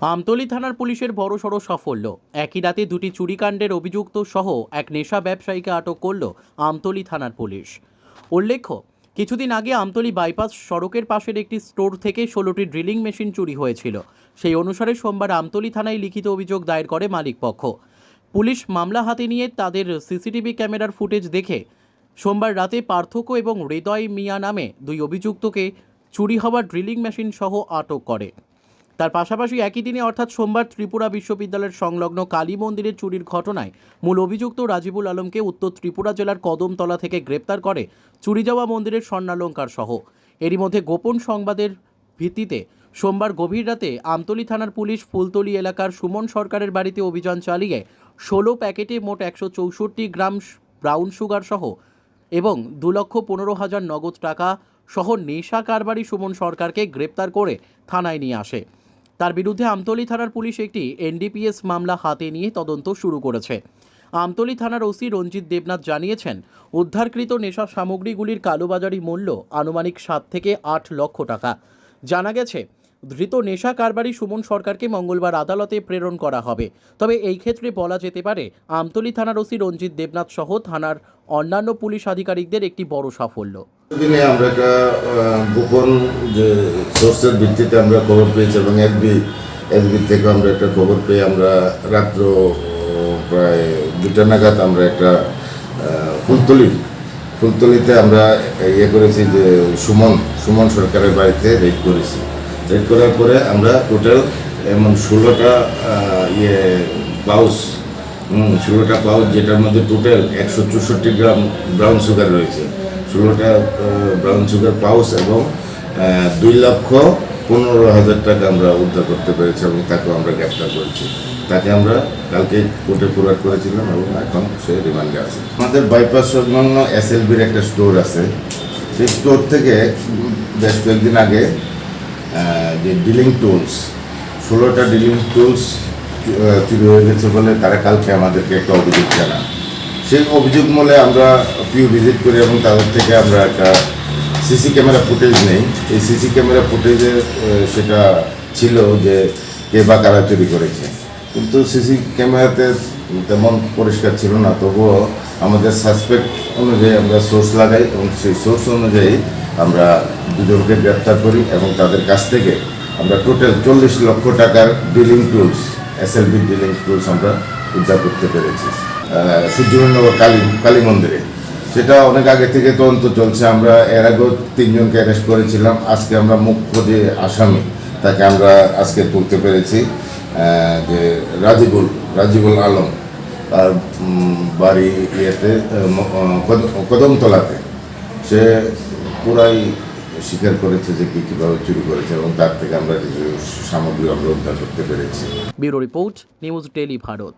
আমতলী থানার পুলিশের বড়সড় সাফল্য। একই রাতে দুটি চুরিকাণ্ডের অভিযুক্ত সহ এক নেশা ব্যবসায়ীকে আটক করল আমতলী থানার পুলিশ। উল্লেখ্য, কিছুদিন আগে আমতলী বাইপাস সড়কের পাশের একটি স্টোর থেকে 16টি ড্রিলিং মেশিন চুরি হয়েছিল। সেই অনুসারে সোমবার আমতলী থানায় লিখিত অভিযোগ দায়ের করে মালিকপক্ষ। পুলিশ মামলা হাতে নিয়ে তাদের সিসিটিভি ক্যামেরার ফুটেজ দেখে সোমবার রাতে পার্থক্য এবং হৃদয় মিয়া নামে দুই অভিযুক্তকে চুরি হওয়া ড্রিলিং মেশিন সহ আটক করে। তার পাশাপাশি একই দিনে অর্থাৎ সোমবার ত্রিপুরা বিশ্ববিদ্যালয়ের সংলগ্ন কালী মন্দিরের চুরির ঘটনায় মূল অভিযুক্ত রাজিবুল আলমকে উত্তর ত্রিপুরা জেলার কদমতলা থেকে গ্রেপ্তার করে চুরি যাওয়া মন্দিরের স্বর্ণালঙ্কার সহ। এরই মধ্যে গোপন সংবাদের ভিত্তিতে সোমবার গভীর রাতে আমতলী থানার পুলিশ ফুলতলী এলাকার সুমন সরকারের বাড়িতে অভিযান চালিয়ে 16 প্যাকেটে মোট 164 গ্রাম ব্রাউন সুগার সহ এবং 2,15,000 নগদ টাকা সহ নেশা কারবারি সুমন সরকারকে গ্রেপ্তার করে থানায় নিয়ে আসে। তার বিরুদ্ধে আমতলী থানার পুলিশ একটি এনডিপিএস মামলা হাতে নিয়ে তদন্ত শুরু করেছে। আমতলী থানার ওসি রঞ্জিত দেবনাথ জানিয়েছেন, উদ্ধারকৃত নেশা সামগ্রীগুলির কালোবাজারি মূল্য আনুমানিক 7 থেকে 8 লক্ষ টাকা। জানা গেছে, ধৃত নেশা কারবারি সুমন সরকারকে মঙ্গলবার আদালতে প্রেরণ করা হবে। তবে এই ক্ষেত্রে বলা যেতে পারে আমতলী থানার ওসি রঞ্জিত দেবনাথ সহ থানার অন্যান্য পুলিশ আধিকারিকদের একটি বড় সাফল্য। দিনে আমরা একটা গোপন যে সোর্সের ভিত্তিতে আমরা খবর পেয়েছি এবং এসবি থেকে আমরা একটা খবর পেয়ে আমরা রাত্র প্রায় 2টা নাগাদ আমরা একটা ফুলতলিতে আমরা করেছি যে সুমন সরকারের বাড়িতে রেড করেছি। রেড করার পরে আমরা টোটাল এমন 16টা পাউচ 16টা পাউচ, যেটার মধ্যে টোটাল 164 গ্রাম ব্রাউন সুগার রয়েছে, 16টা ব্রাউন সুগার পাউচ এবং 2,15,000 টাকা আমরা উদ্ধার করতে পেরেছি এবং তাকেও আমরা গ্রেপ্তার করেছি। তাকে আমরা কালকে কোর্টে ফরওয়ার্ড করেছিলাম এবং এখন সে রিমান্ডে আছে। আমাদের বাইপাস সংলগ্ন SLBর একটা স্টোর আছে, সেই স্টোর থেকে বেশ কয়েকদিন আগে যে ডিলিং টুলস 16টা ডিলিং টুলস চুরি হয়ে গেছে বলে তারা কালকে আমাদেরকে একটা অভিযোগ জানান। সেই অভিযোগ মূলে আমরা ভিজিট করি এবং তাদের থেকে আমরা একটা সিসি ক্যামেরা ফুটেজ নেই। এই সিসি ক্যামেরা ফুটেজে সেটা ছিল যে কে বা কারা চুরি করেছে, কিন্তু সিসি ক্যামেরাতে তেমন পরিষ্কার ছিল না। তবুও আমাদের সাসপেক্ট অনুযায়ী আমরা সোর্স লাগাই এবং সেই সোর্স অনুযায়ী আমরা দুজনকে গ্রেপ্তার করি এবং তাদের কাছ থেকে আমরা টোটাল 40 লক্ষ টাকার dealing tools SLB dealing tools আমরা উদ্ধার করতে পেরেছি সূর্যনগর কালী মন্দিরে। সেটা অনেক আগে থেকে তদন্ত চলছে। আমরা এর আগেও 3 জনকে অ্যারেস্ট করেছিলাম। আজকে আমরা মুখ্য যে আসামি তাকে আমরা আজকে তুলতে পেরেছি, যে রাজিবুল আলম, তার বাড়ি কদমতলাতে। সে পুরাই স্বীকার করেছে যে কীভাবে চুরি করেছে এবং তার থেকে আমরা কিছু সামগ্রী আমরা উদ্ধার করতে পেরেছি। Bureau report, news daily Bharat.